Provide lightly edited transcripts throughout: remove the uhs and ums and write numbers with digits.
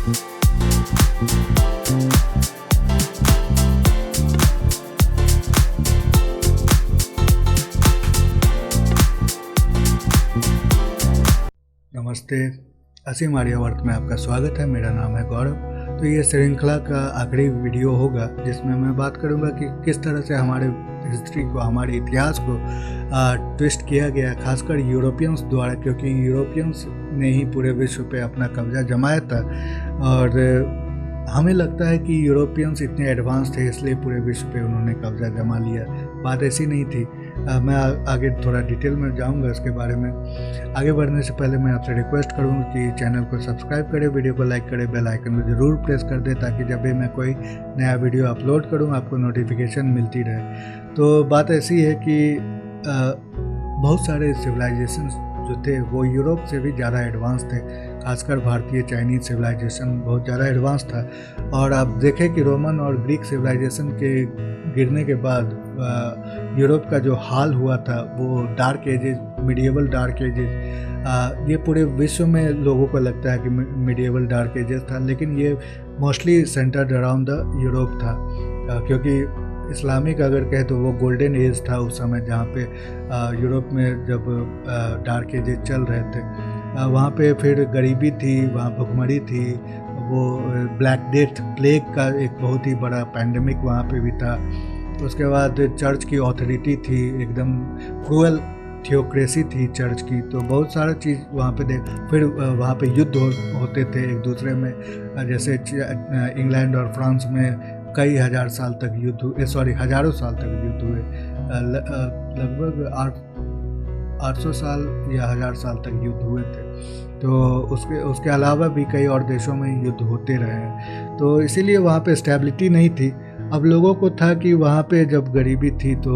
नमस्ते, असीम आर्यावर्त में आपका स्वागत है। मेरा नाम है गौरव। तो ये श्रृंखला का आखिरी वीडियो होगा जिसमें मैं बात करूंगा कि किस तरह से हमारे हिस्ट्री को, हमारे इतिहास को ट्विस्ट किया गया, खासकर यूरोपियंस द्वारा, क्योंकि यूरोपियंस ने ही पूरे विश्व पे अपना कब्जा जमाया था। और हमें लगता है कि यूरोपियंस इतने एडवांस थे इसलिए पूरे विश्व पे उन्होंने कब्जा जमा लिया। बात ऐसी नहीं थी। मैं आगे थोड़ा डिटेल में जाऊंगा इसके बारे में। आगे बढ़ने से पहले मैं आपसे रिक्वेस्ट करूंगा कि चैनल को सब्सक्राइब करें, वीडियो को लाइक करें, बेल आइकन को ज़रूर प्रेस कर दें ताकि जब भी मैं कोई नया वीडियो अपलोड करूं आपको नोटिफिकेशन मिलती रहे। तो बात ऐसी है कि बहुत सारे सिविलाइजेशन जो थे वो यूरोप से भी ज़्यादा एडवांस थे। खासकर भारतीय चाइनीज़ सिविलाइजेशन बहुत ज़्यादा एडवांस था। और आप देखें कि रोमन और ग्रीक सिविलाइजेशन के गिरने के बाद यूरोप का जो हाल हुआ था वो dark ages, medieval dark ages, ये पूरे विश्व में लोगों को लगता है कि मिडिएवल डार्क एजेस था, लेकिन ये mostly centred around the Europe था। क्योंकि इस्लामिक अगर कहे तो वो गोल्डन एज था उस समय, जहाँ पे यूरोप में जब डार्क एजेस चल रहे थे वहाँ पे फिर गरीबी थी, वहाँ भुखमरी थी, वो ब्लैक डेथ प्लेग का एक बहुत ही बड़ा पैंडेमिक वहाँ पे भी था। उसके बाद चर्च की ऑथोरिटी थी, एकदम क्रूअल थियोक्रेसी थी चर्च की। तो बहुत सारा चीज़ वहाँ पे फिर वहाँ पे युद्ध होते थे एक दूसरे में। जैसे इंग्लैंड और फ्रांस में कई हज़ार साल तक युद्ध हुए, हज़ारों साल तक युद्ध हुए। लगभग 800 साल या 1000 साल तक युद्ध हुए थे। तो उसके अलावा भी कई और देशों में युद्ध होते रहे हैं। तो इसीलिए वहाँ पे स्टेबिलिटी नहीं थी। अब लोगों को था कि वहाँ पे जब गरीबी थी तो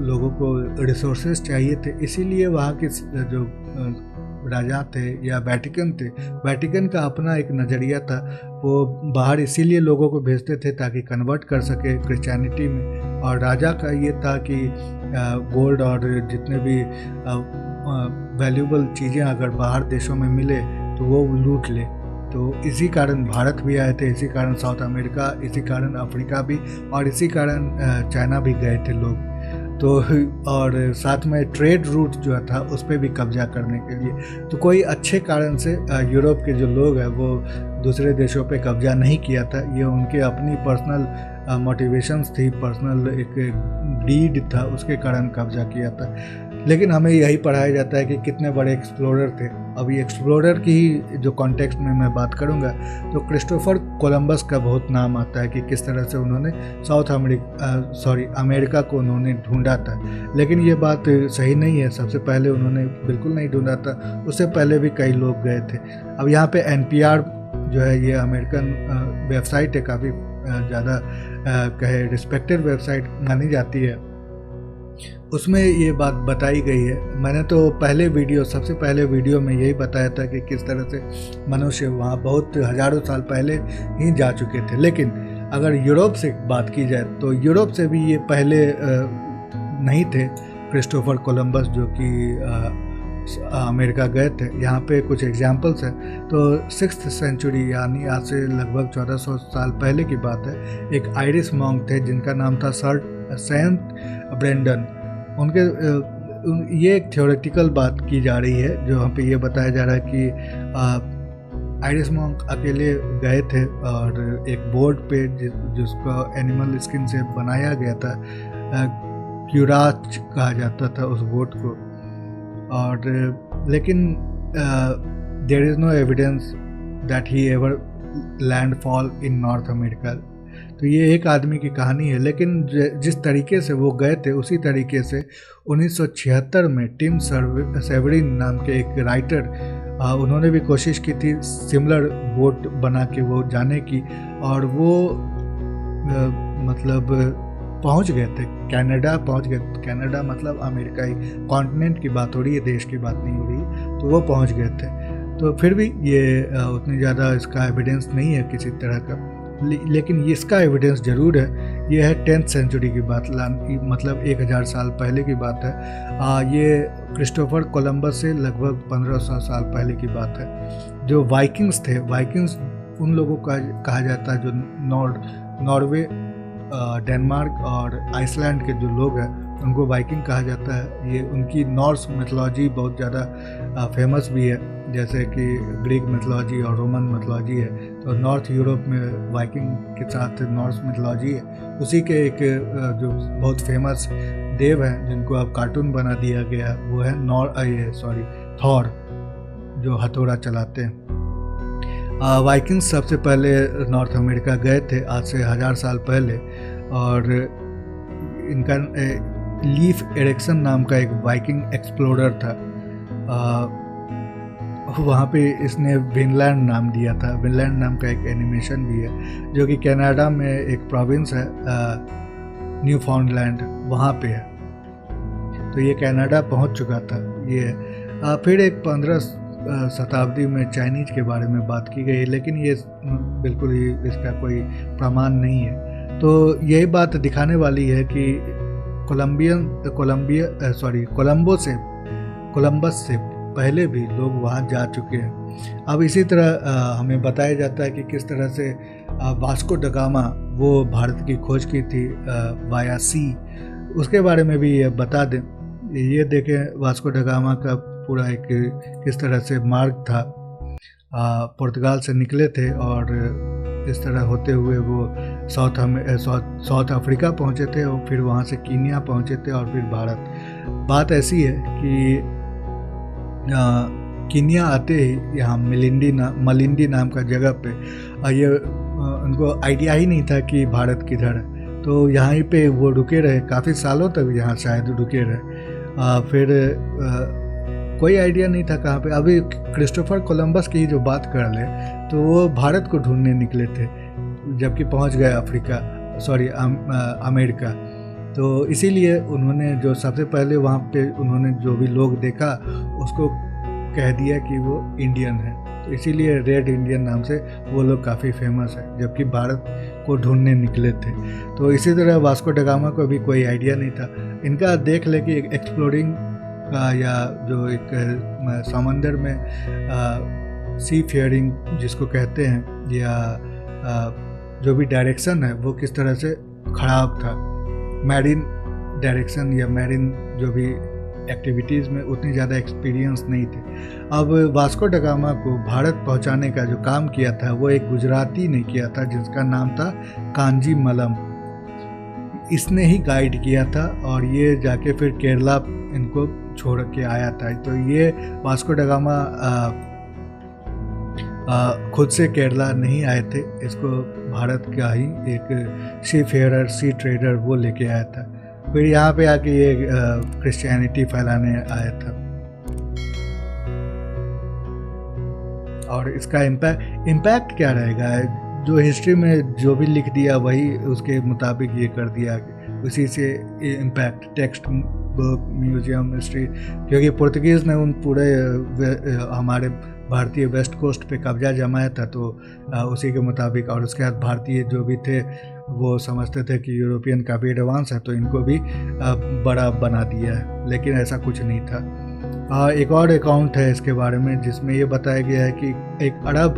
लोगों को रिसोर्सेज चाहिए थे, इसीलिए वहाँ के जो राजा थे या वेटिकन थे, वेटिकन का अपना एक नज़रिया था। वो बाहर इसीलिए लोगों को भेजते थे ताकि कन्वर्ट कर सके क्रिश्चियनिटी में। और राजा का ये था कि गोल्ड और जितने भी वैल्यूबल चीज़ें अगर बाहर देशों में मिले तो वो लूट ले। तो इसी कारण भारत भी आए थे, इसी कारण साउथ अमेरिका, इसी कारण अफ्रीका भी, और इसी कारण चाइना भी गए थे लोग। तो और साथ में ट्रेड रूट जो था उस पर भी कब्जा करने के लिए। तो कोई अच्छे कारण से यूरोप के जो लोग हैं वो दूसरे देशों पे कब्जा नहीं किया था। ये उनके अपनी पर्सनल मोटिवेशंस थी, पर्सनल एक डीड था, उसके कारण कब्जा किया था। लेकिन हमें यही पढ़ाया जाता है कि कितने बड़े एक्सप्लोरर थे। अभी एक्सप्लोरर की जो कॉन्टेक्स्ट में मैं बात करूंगा तो क्रिस्टोफर कोलंबस का बहुत नाम आता है कि किस तरह से उन्होंने अमेरिका को उन्होंने ढूंढा था। लेकिन ये बात सही नहीं है। सबसे पहले उन्होंने बिल्कुल नहीं ढूंढा था, उससे पहले भी कई लोग गए थे। अब यहाँ पे NPR जो है ये अमेरिकन वेबसाइट है, काफ़ी ज़्यादा कहे रिस्पेक्टेड वेबसाइट मानी जाती है। उसमें ये बात बताई गई है। मैंने तो सबसे पहले वीडियो में यही बताया था कि किस तरह से मनुष्य वहाँ बहुत हज़ारों साल पहले ही जा चुके थे। लेकिन अगर यूरोप से बात की जाए तो यूरोप से भी ये पहले नहीं थे क्रिस्टोफर कोलंबस जो कि अमेरिका गए थे। यहाँ पे कुछ एग्जाम्पल्स हैं। तो 6th सेंचुरी यानी आज से लगभग 1400 साल पहले की बात है। एक आयरिश मॉन्क थे जिनका नाम था सेंट ब्रेंडन। उनके ये एक थ्योरेटिकल बात की जा रही है जो यहाँ पे ये बताया जा रहा है कि आयरिश मॉन्क अकेले गए थे और एक बोर्ड पे जिसको एनिमल स्किन से बनाया गया था, क्यूराच कहा जाता था उस बोट को। और लेकिन there is no evidence that he ever landfall in North America. तो ये एक आदमी की कहानी है। लेकिन जिस तरीके से वो गए थे उसी तरीके से 1976 में टिम सेवरिन नाम के एक राइटर, उन्होंने भी कोशिश की थी सिमिलर बोट बना के वो जाने की। और वो मतलब पहुंच गए थे, कनाडा पहुंच गए। कनाडा मतलब अमेरिका ही, कॉन्टिनेंट की बात हो रही है, देश की बात नहीं हो रही। तो वो पहुंच गए थे। तो फिर भी ये उतनी ज़्यादा इसका एविडेंस नहीं है किसी तरह का। लेकिन इसका एविडेंस ज़रूर है। ये है 10th सेंचुरी की बात, मतलब 1000 साल पहले की बात है। ये क्रिस्टोफर कोलंबस से लगभग 1500 साल पहले की बात है। जो वाइकिंग्स थे, वाइकिंग्स उन लोगों का कहा जाता है जो नॉर्वे, डेनमार्क और आइसलैंड के जो लोग हैं उनको वाइकिंग कहा जाता है। ये उनकी नॉर्स मिथोलॉजी बहुत ज़्यादा फेमस भी है, जैसे कि ग्रीक मिथोलॉजी और रोमन मिथोलॉजी है। तो नॉर्थ यूरोप में वाइकिंग के साथ नॉर्स मिथोलॉजी है। उसी के एक जो बहुत फेमस देव हैं जिनको अब कार्टून बना दिया गया वो है थॉर, जो हथौड़ा चलाते हैं। वाइकिंग्स सबसे पहले नॉर्थ अमेरिका गए थे आज से 1000 साल पहले, और इनका लीफ एरिक्सन नाम का एक वाइकिंग एक्सप्लोरर था। वहाँ पे इसने विनलैंड नाम दिया था। विनलैंड नाम का एक एनिमेशन भी है जो कि कनाडा में एक प्रोविंस है, न्यू फाउंडलैंड, वहाँ पे है। तो ये कनाडा पहुँच चुका था। ये फिर एक 15 शताब्दी में चाइनीज के बारे में बात की गई, लेकिन ये बिल्कुल ही इसका कोई प्रमाण नहीं है। तो यही बात दिखाने वाली है कि कोलंबस से पहले भी लोग वहाँ जा चुके हैं। अब इसी तरह हमें बताया जाता है कि किस तरह से वास्को ड गामा वो भारत की खोज की थी वाया सी। उसके बारे में भी ये बता दें। ये देखें वास्को ड गामा का पूरा एक किस तरह से मार्ग था। पुर्तगाल से निकले थे और इस तरह होते हुए वो साउथ अफ्रीका पहुँचे थे और फिर वहाँ से कीनिया पहुँचे थे और फिर भारत। बात ऐसी है कि कीनिया आते ही यहाँ मलिंडी नाम का जगह पे ये उनको आइडिया ही नहीं था कि भारत किधर है। तो यहाँ पे वो रुके रहे, काफ़ी सालों तक यहाँ शायद रुके रहे। फिर कोई आइडिया नहीं था कहाँ पे। अभी क्रिस्टोफर कोलंबस की जो बात कर ले तो वो भारत को ढूंढने निकले थे, जबकि पहुँच गए अमेरिका। तो इसीलिए उन्होंने जो सबसे पहले वहाँ पे उन्होंने जो भी लोग देखा उसको कह दिया कि वो इंडियन है। तो इसीलिए रेड इंडियन नाम से वो लोग काफ़ी फेमस है, जबकि भारत को ढूंढने निकले थे। तो इसी तरह वास्को ड गामा को भी कोई आइडिया नहीं था। इनका देख ले कि एक्सप्लोरिंग का या जो एक समंदर में सी फेयरिंग जिसको कहते हैं, या जो भी डायरेक्शन है वो किस तरह से ख़राब था। मैरीन डायरेक्शन या मैरीन जो भी एक्टिविटीज़ में उतनी ज़्यादा एक्सपीरियंस नहीं थे। अब वास्को ड गामा को भारत पहुंचाने का जो काम किया था वो एक गुजराती ने किया था जिसका नाम था कांजी मलम। इसने ही गाइड किया था और ये जाके फिर केरला इनको छोड़ के आया था। तो ये वास्को ड गामा खुद से केरला नहीं आए थे, इसको भारत का ही एक सी फेयरर, सी ट्रेडर वो लेके आया था। फिर यहाँ पे आके ये क्रिश्चियनिटी फैलाने आया था। और इसका इम्पैक्ट क्या रहेगा, जो हिस्ट्री में जो भी लिख दिया वही उसके मुताबिक ये कर दिया, उसी से impact text book, museum, history, क्योंकि पुर्तगीज़ ने उन पूरे हमारे भारतीय वेस्ट कोस्ट पे कब्जा जमाया था, तो उसी के मुताबिक। और उसके बाद भारतीय जो भी थे वो समझते थे कि यूरोपियन काफ़ी एडवांस है तो इनको भी बड़ा बना दिया है, लेकिन ऐसा कुछ नहीं था। एक और अकाउंट है इसके बारे में जिसमें ये बताया गया है कि एक अरब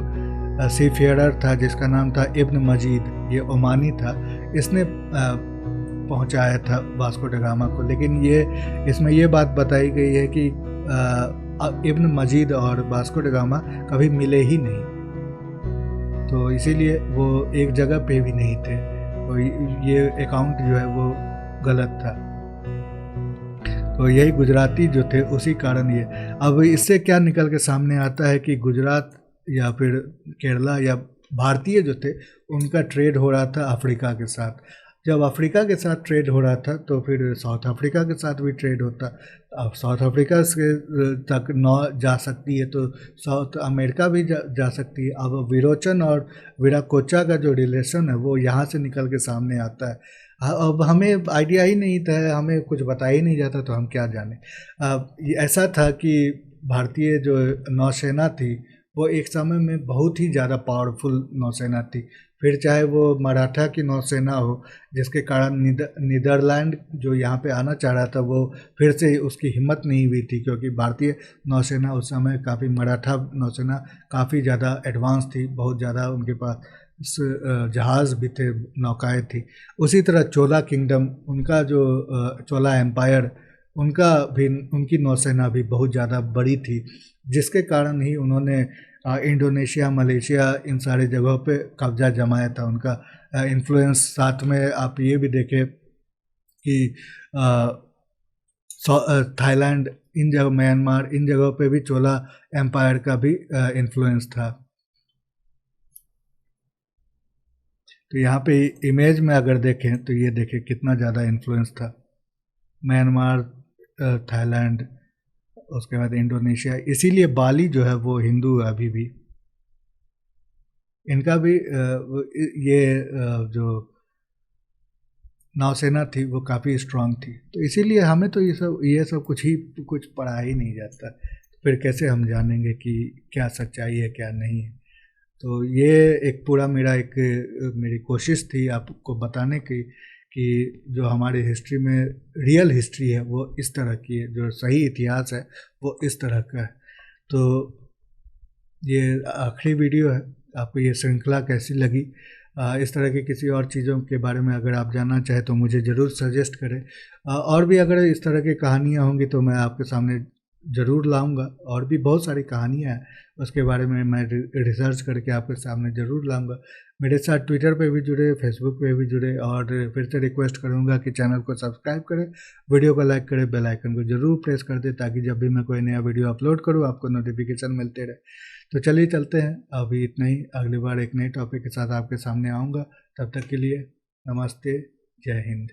सी फेयरर था जिसका नाम था इब्न मजीद, ये ओमानी था। इसने पहुंचाया था वास्को ड गामा को, लेकिन इसमें ये बात बताई गई है कि इब्न मजीद और वास्को ड गामा कभी मिले ही नहीं, तो इसीलिए वो एक जगह पे भी नहीं थे। तो ये अकाउंट जो है वो गलत था। तो यही गुजराती जो थे उसी कारण ये। अब इससे क्या निकल के सामने आता है कि गुजरात या फिर केरला या भारतीय जो थे उनका ट्रेड हो रहा था अफ्रीका के साथ। जब अफ्रीका के साथ ट्रेड हो रहा था तो फिर साउथ अफ्रीका के साथ भी ट्रेड होता। अब साउथ अफ्रीका से तक जा सकती है तो साउथ अमेरिका भी जा सकती है। अब विरोचन और विराकोचा का जो रिलेशन है वो यहाँ से निकल के सामने आता है। अब हमें आइडिया ही नहीं था, हमें कुछ बताया ही नहीं जाता तो हम क्या जाने। ऐसा था कि भारतीय जो नौसेना थी वो एक समय में बहुत ही ज़्यादा पावरफुल नौसेना थी। फिर चाहे वो मराठा की नौसेना हो, जिसके कारण नीदरलैंड जो यहाँ पे आना चाह रहा था वो फिर से उसकी हिम्मत नहीं हुई थी, क्योंकि भारतीय नौसेना उस समय काफ़ी, मराठा नौसेना काफ़ी ज़्यादा एडवांस थी, बहुत ज़्यादा उनके पास जहाज़ भी थे, नौकाएँ थी। उसी तरह चोला किंगडम, उनका जो चोला एम्पायर, उनका भी, उनकी नौसेना भी बहुत ज़्यादा बड़ी थी, जिसके कारण ही उन्होंने इंडोनेशिया, मलेशिया, इन सारी जगहों पे कब्जा जमाया था। उनका इन्फ्लुएंस, साथ में आप ये भी देखें कि थाईलैंड, इन जगह, म्यांमार, इन जगहों पे भी चोला एम्पायर का भी इन्फ्लुएंस था। तो यहाँ पे इमेज में अगर देखें तो ये देखें कितना ज़्यादा इन्फ्लुएंस था। म्यांमार, थाईलैंड, उसके बाद इंडोनेशिया, इसीलिए बाली जो है वो हिंदू है अभी भी। इनका भी ये जो नौसेना थी वो काफ़ी स्ट्रांग थी। तो इसीलिए हमें तो ये सब कुछ पढ़ा ही नहीं जाता, फिर कैसे हम जानेंगे कि क्या सच्चाई है क्या नहीं है। तो ये एक पूरा मेरी कोशिश थी आपको बताने की कि जो हमारी हिस्ट्री में रियल हिस्ट्री है वो इस तरह की है, जो सही इतिहास है वो इस तरह का है। तो ये आखिरी वीडियो है। आपको ये श्रृंखला कैसी लगी? इस तरह की किसी और चीज़ों के बारे में अगर आप जानना चाहें तो मुझे ज़रूर सजेस्ट करें। और भी अगर इस तरह की कहानियाँ होंगी तो मैं आपके सामने ज़रूर लाऊंगा। और भी बहुत सारी कहानियाँ हैं, उसके बारे में मैं रिसर्च करके आपके सामने ज़रूर लाऊंगा। मेरे साथ ट्विटर पे भी जुड़े, फेसबुक पे भी जुड़े, और फिर से रिक्वेस्ट करूंगा कि चैनल को सब्सक्राइब करें, वीडियो को लाइक करें, बेल आइकन को ज़रूर प्रेस कर दें, ताकि जब भी मैं कोई नया वीडियो अपलोड करूं आपको नोटिफिकेशन मिलते रहे। तो चलिए चलते हैं, अभी इतना ही। अगली बार एक नए टॉपिक के साथ आपके सामने आऊँगा। तब तक के लिए नमस्ते, जय हिंद।